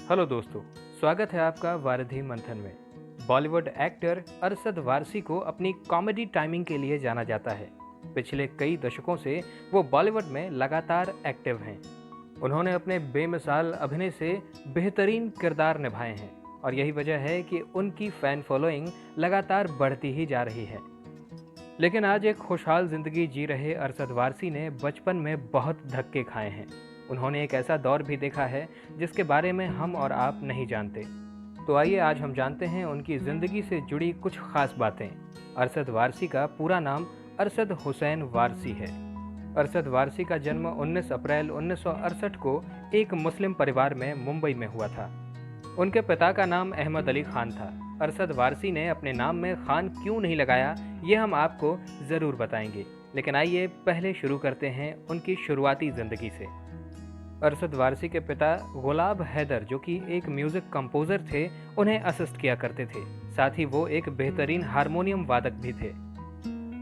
Hello दोस्तों, स्वागत है आपका वारधी मंथन में। बॉलीवुड एक्टर अरशद वारसी को अपनी कॉमेडी टाइमिंग के लिए जाना जाता है। पिछले कई दशकों से वो बॉलीवुड में लगातार एक्टिव हैं। उन्होंने अपने बेमिसाल अभिनय से बेहतरीन किरदार निभाए हैं और यही वजह है कि उनकी फैन फॉलोइंग लगातार बढ़ती ही जा रही है। लेकिन आज एक खुशहाल जिंदगी जी रहे अरशद वारसी ने बचपन में बहुत धक्के खाए हैं। उन्होंने एक ऐसा दौर भी देखा है जिसके बारे में हम और आप नहीं जानते। तो आइए आज हम जानते हैं उनकी ज़िंदगी से जुड़ी कुछ खास बातें। अरशद वारसी का पूरा नाम अरशद हुसैन वारसी है। अरशद वारसी का जन्म 19 अप्रैल 1968 को एक मुस्लिम परिवार में मुंबई में हुआ था। उनके पिता का नाम अहमद अली खान था। अरशद वारसी ने अपने नाम में खान क्यों नहीं लगाया, ये हम आपको ज़रूर बताएंगे। लेकिन आइए पहले शुरू करते हैं उनकी शुरुआती ज़िंदगी से। अरशद वारसी के पिता गुलाब हैदर, जो कि एक म्यूज़िक कंपोज़र थे, उन्हें असिस्ट किया करते थे। साथ ही वो एक बेहतरीन हारमोनियम वादक भी थे।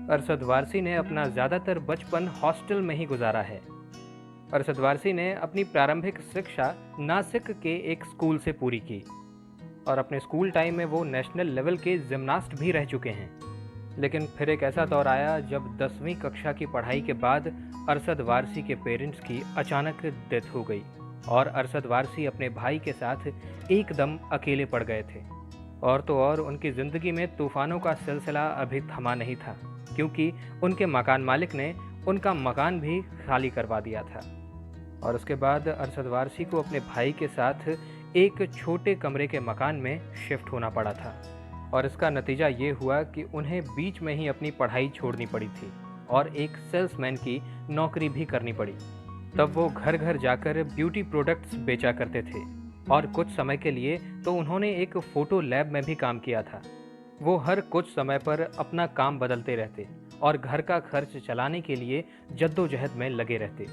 अरशद वारसी ने अपना ज़्यादातर बचपन हॉस्टल में ही गुजारा है। अरशद वारसी ने अपनी प्रारंभिक शिक्षा नासिक के एक स्कूल से पूरी की और अपने स्कूल टाइम में वो नेशनल लेवल के जिम्नास्ट भी रह चुके हैं। लेकिन फिर एक ऐसा दौर आया जब 10वीं कक्षा की पढ़ाई के बाद अरशद वारसी के पेरेंट्स की अचानक डेथ हो गई और अरशद वारसी अपने भाई के साथ एकदम अकेले पड़ गए थे। और तो और उनकी ज़िंदगी में तूफ़ानों का सिलसिला अभी थमा नहीं था, क्योंकि उनके मकान मालिक ने उनका मकान भी खाली करवा दिया था। और उसके बाद अरशद वारसी को अपने भाई के साथ एक छोटे कमरे के मकान में शिफ्ट होना पड़ा था और इसका नतीजा ये हुआ कि उन्हें बीच में ही अपनी पढ़ाई छोड़नी पड़ी थी और एक सेल्समैन की नौकरी भी करनी पड़ी। तब वो घर घर जाकर ब्यूटी प्रोडक्ट्स बेचा करते थे और कुछ समय के लिए तो उन्होंने एक फ़ोटो लैब में भी काम किया था। वो हर कुछ समय पर अपना काम बदलते रहते और घर का खर्च चलाने के लिए जद्दोजहद में लगे रहते।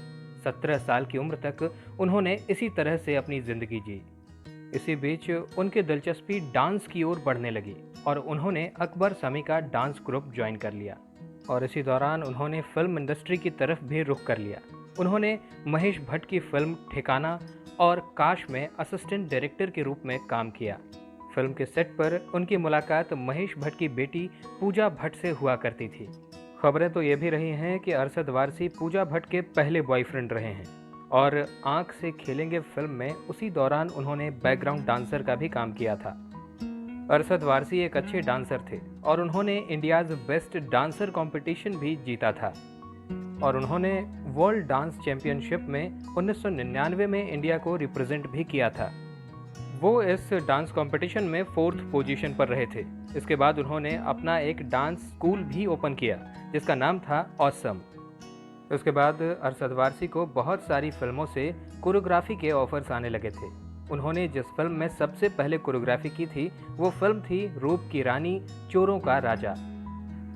17 साल की उम्र तक उन्होंने इसी तरह से अपनी ज़िंदगी जी। इसी बीच उनकी दिलचस्पी डांस की ओर बढ़ने लगी और उन्होंने अकबर समी का डांस ग्रुप ज्वाइन कर लिया और इसी दौरान उन्होंने फिल्म इंडस्ट्री की तरफ भी रुख कर लिया। उन्होंने महेश भट्ट की फिल्म ठिकाना और काश में असिस्टेंट डायरेक्टर के रूप में काम किया। फिल्म के सेट पर उनकी मुलाकात महेश भट्ट की बेटी पूजा भट्ट से हुआ करती थी। खबरें तो ये भी रही हैं कि अरशद वारसी पूजा भट्ट के पहले बॉयफ्रेंड रहे हैं और आंख से खेलेंगे फिल्म में उसी दौरान उन्होंने बैकग्राउंड डांसर का भी काम किया था। अरशद वारसी एक अच्छे डांसर थे और उन्होंने इंडियाज़ बेस्ट डांसर कंपटीशन भी जीता था और उन्होंने वर्ल्ड डांस चैंपियनशिप में 1999 में इंडिया को रिप्रेजेंट भी किया था। वो इस डांस कंपटीशन में 4th पोजीशन पर रहे थे। इसके बाद उन्होंने अपना एक डांस स्कूल भी ओपन किया जिसका नाम था ऑसम। उसके बाद अरशद वारसी को बहुत सारी फिल्मों से कोरियोग्राफी के ऑफर्स आने लगे थे। उन्होंने जिस फिल्म में सबसे पहले कोरियोग्राफी की थी वो फिल्म थी रूप की रानी चोरों का राजा।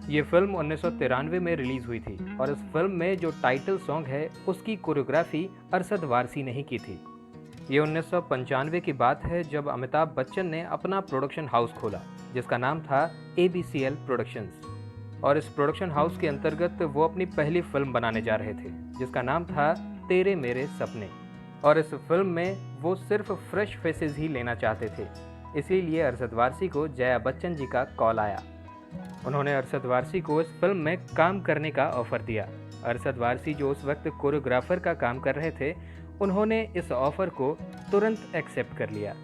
ये फिल्म 1993 में रिलीज हुई थी और इस फिल्म में जो टाइटल सॉन्ग है उसकी कोरियोग्राफी अरशद वारसी ने ही की थी। ये 1995 की बात है जब अमिताभ बच्चन ने अपना प्रोडक्शन हाउस खोला जिसका नाम था ABCL प्रोडक्शंस और इस प्रोडक्शन हाउस के अंतर्गत वो अपनी पहली फिल्म बनाने जा रहे थे जिसका नाम था तेरे मेरे सपने। और इस फिल्म में वो सिर्फ फ्रेश फेसेस ही लेना चाहते थे, इसीलिए अरशद वारसी को जया बच्चन जी का कॉल आया। उन्होंने अरशद वारसी को इस फिल्म में काम करने का ऑफ़र दिया। अरशद वारसी जो उस वक्त कोरियोग्राफर का काम कर रहे थे, उन्होंने इस ऑफ़र को तुरंत एक्सेप्ट कर लिया।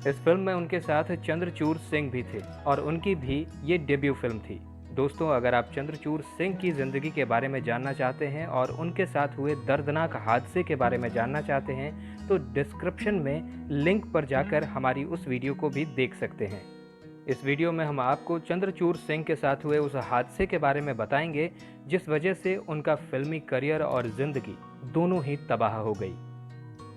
इस फिल्म में उनके साथ चंद्रचूड़ सिंह भी थे और उनकी भी ये डेब्यू फिल्म थी। दोस्तों, अगर आप चंद्रचूड़ सिंह की ज़िंदगी के बारे में जानना चाहते हैं और उनके साथ हुए दर्दनाक हादसे के बारे में जानना चाहते हैं तो डिस्क्रिप्शन में लिंक पर जाकर हमारी उस वीडियो को भी देख सकते हैं। इस वीडियो में हम आपको चंद्रचूड़ सिंह के साथ हुए उस हादसे के बारे में बताएंगे जिस वजह से उनका फिल्मी करियर और ज़िंदगी दोनों ही तबाह हो गई।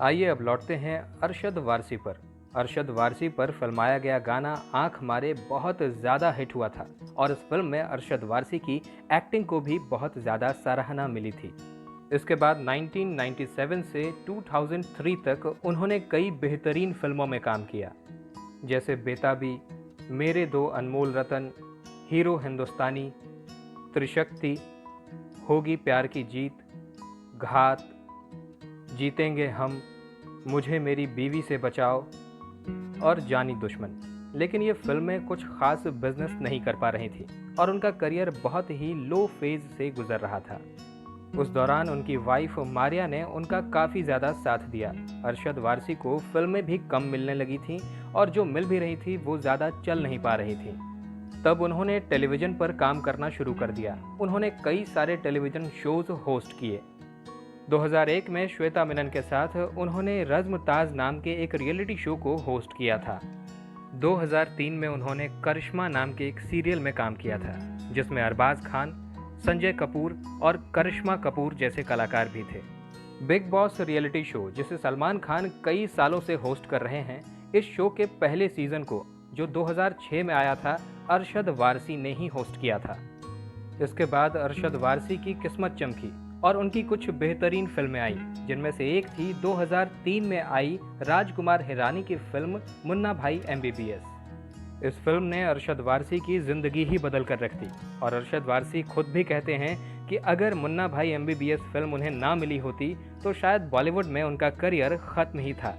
आइए अब लौटते हैं अरशद वारसी पर। अरशद वारसी पर फिल्माया गया गाना आंख मारे बहुत ज़्यादा हिट हुआ था और इस फिल्म में अरशद वारसी की एक्टिंग को भी बहुत ज़्यादा सराहना मिली थी। इसके बाद 1997 से 2003 तक उन्होंने कई बेहतरीन फिल्मों में काम किया, जैसे बेताबी, मेरे दो अनमोल रतन, हीरो हिंदुस्तानी, त्रिशक्ति, होगी प्यार की जीत, घात, जीतेंगे हम, मुझे मेरी बीवी से बचाओ, और जानी दुश्मन। लेकिन ये फिल्में कुछ खास बिजनेस नहीं कर पा रही थी और उनका करियर बहुत ही लो फेज से गुजर रहा था। उस दौरान उनकी वाइफ मारिया ने उनका काफ़ी ज़्यादा साथ दिया। अरशद वारसी को फिल्में भी कम मिलने लगी थीं और जो मिल भी रही थी वो ज़्यादा चल नहीं पा रही थी। तब उन्होंने टेलीविज़न पर काम करना शुरू कर दिया। उन्होंने कई सारे टेलीविज़न शोज़ होस्ट किए। 2001 में श्वेता मेनन के साथ उन्होंने रज़्म-ताज नाम के एक रियलिटी शो को होस्ट किया था। 2003 में उन्होंने करिश्मा नाम के एक सीरियल में काम किया था, जिसमें अरबाज खान, संजय कपूर और करिश्मा कपूर जैसे कलाकार भी थे। बिग बॉस रियलिटी शो, जिसे सलमान खान कई सालों से होस्ट कर रहे हैं, इस शो के पहले सीजन को, जो 2006 में आया था, अरशद वारसी ने ही होस्ट किया था। इसके बाद अरशद वारसी की किस्मत चमकी और उनकी कुछ बेहतरीन फिल्में आई, जिनमें से एक थी 2003 में आई राजकुमार हिरानी की फिल्म मुन्ना भाई MBBS। इस फिल्म ने अरशद वारसी की जिंदगी ही बदल कर रख दी और अरशद वारसी खुद भी कहते हैं कि अगर मुन्ना भाई MBBS फिल्म उन्हें ना मिली होती तो शायद बॉलीवुड में उनका करियर खत्म ही था।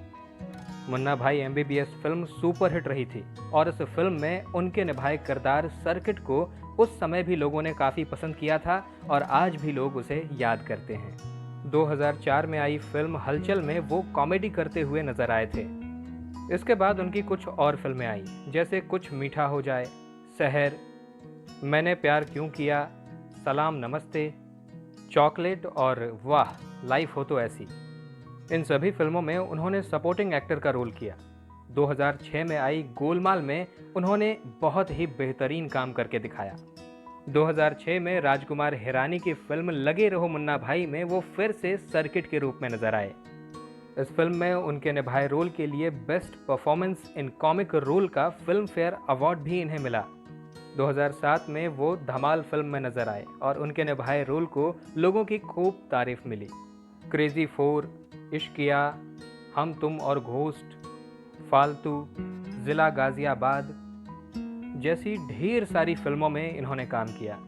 मुन्ना भाई MBBS फिल्म सुपरहिट रही थी और इस फिल्म में उनके निभाए किरदार सर्किट को उस समय भी लोगों ने काफ़ी पसंद किया था और आज भी लोग उसे याद करते हैं। 2004 में आई फिल्म हलचल में वो कॉमेडी करते हुए नजर आए थे। इसके बाद उनकी कुछ और फिल्में आई, जैसे कुछ मीठा हो जाए, शहर, मैंने प्यार क्यों किया, सलाम नमस्ते, चॉकलेट और वाह लाइफ हो तो ऐसी। इन सभी फिल्मों में उन्होंने सपोर्टिंग एक्टर का रोल किया। 2006 में आई गोलमाल में उन्होंने बहुत ही बेहतरीन काम करके दिखाया। 2006 में राजकुमार हिरानी की फिल्म लगे रहो मुन्ना भाई में वो फिर से सर्किट के रूप में नजर आए। इस फिल्म में उनके निभाए रोल के लिए best performance in comic role का फिल्म फेयर अवार्ड भी इन्हें मिला। 2007 में वो धमाल फिल्म में नजर आए और उनके निभाए रोल को लोगों की खूब तारीफ मिली। क्रेजी 4, इश्किया, हम तुम और घोस्ट, फालतू, जिला गाजियाबाद जैसी ढेर सारी फिल्मों में इन्होंने काम किया।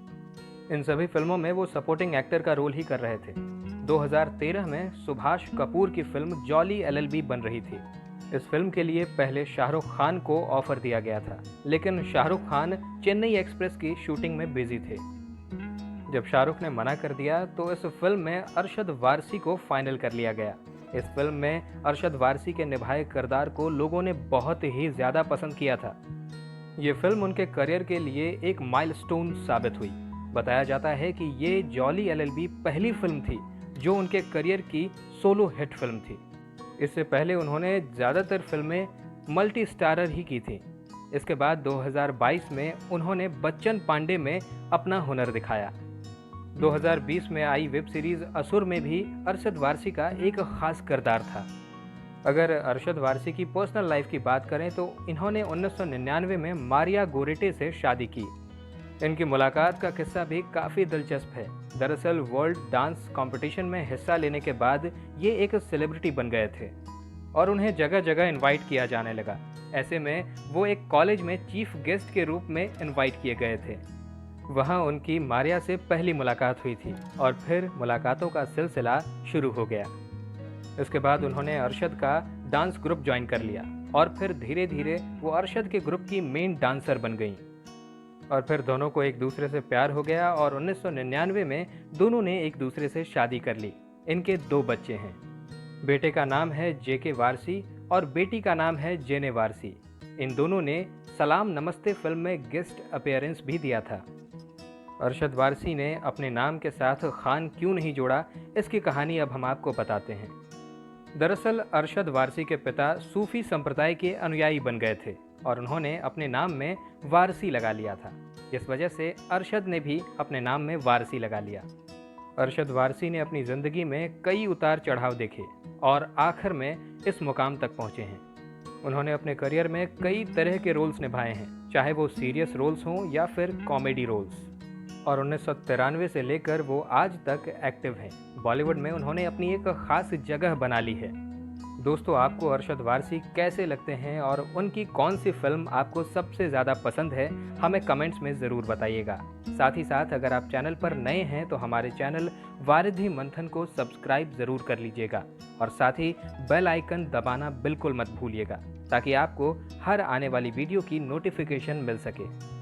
इन सभी फिल्मों में वो सपोर्टिंग एक्टर का रोल ही कर रहे थे। 2013 में सुभाष कपूर की फिल्म जॉली LLB बन रही थी। इस फिल्म के लिए पहले शाहरुख खान को ऑफर दिया गया था, लेकिन शाहरुख खान चेन्नई एक्सप्रेस की शूटिंग में बिजी थे। जब शाहरुख ने मना कर दिया तो इस फिल्म में अरशद वारसी को फाइनल कर लिया गया। इस फिल्म में अरशद वारसी के निभाए किरदार को लोगों ने बहुत ही ज़्यादा पसंद किया था। ये फिल्म उनके करियर के लिए एक माइलस्टोन साबित हुई। बताया जाता है कि ये जॉली LLB पहली फिल्म थी जो उनके करियर की सोलो हिट फिल्म थी। इससे पहले उन्होंने ज़्यादातर फिल्में मल्टी स्टारर ही की थी। इसके बाद 2022 में उन्होंने बच्चन पांडे में अपना हुनर दिखाया। 2020 में आई वेब सीरीज असुर में भी अरशद वारसी का एक खास किरदार था। अगर अरशद वारसी की पर्सनल लाइफ की बात करें तो इन्होंने 1999 में मारिया गोरेटे से शादी की। इनकी मुलाकात का किस्सा भी काफ़ी दिलचस्प है। दरअसल वर्ल्ड डांस कंपटीशन में हिस्सा लेने के बाद ये एक सेलिब्रिटी बन गए थे और उन्हें जगह जगह इनवाइट किया जाने लगा। ऐसे में वो एक कॉलेज में चीफ गेस्ट के रूप में इनवाइट किए गए थे। वहाँ उनकी मारिया से पहली मुलाकात हुई थी और फिर मुलाकातों का सिलसिला शुरू हो गया। इसके बाद उन्होंने अरशद का डांस ग्रुप ज्वाइन कर लिया और फिर धीरे धीरे वो अरशद के ग्रुप की मेन डांसर बन गईं। और फिर दोनों को एक दूसरे से प्यार हो गया और 1999 में दोनों ने एक दूसरे से शादी कर ली। इनके 2 बच्चे हैं। बेटे का नाम है JK वारसी और बेटी का नाम है जेने वारसी। इन दोनों ने सलाम नमस्ते फिल्म में गेस्ट अपीयरेंस भी दिया था। अरशद वारसी ने अपने नाम के साथ खान क्यों नहीं जोड़ा, इसकी कहानी अब हम आपको बताते हैं। दरअसल अरशद वारसी के पिता सूफी संप्रदाय के अनुयायी बन गए थे और उन्होंने अपने नाम में वारसी लगा लिया था, जिस वजह से अरशद ने भी अपने नाम में वारसी लगा लिया। अरशद वारसी ने अपनी ज़िंदगी में कई उतार चढ़ाव देखे और आखिर में इस मुकाम तक पहुँचे हैं। उन्होंने अपने करियर में कई तरह के रोल्स निभाए हैं, चाहे वो सीरियस रोल्स हों या फिर कॉमेडी रोल्स, और 1993 से लेकर वो आज तक एक्टिव हैं। बॉलीवुड में उन्होंने अपनी एक खास जगह बना ली है। दोस्तों, आपको अरशद वारसी कैसे लगते हैं और उनकी कौन सी फिल्म आपको सबसे ज़्यादा पसंद है, हमें कमेंट्स में ज़रूर बताइएगा। साथ ही साथ अगर आप चैनल पर नए हैं तो हमारे चैनल वारिधि मंथन को सब्सक्राइब ज़रूर कर लीजिएगा और साथ ही बेल आइकन दबाना बिल्कुल मत भूलिएगा। ताकि आपको हर आने वाली वीडियो की नोटिफिकेशन मिल सके।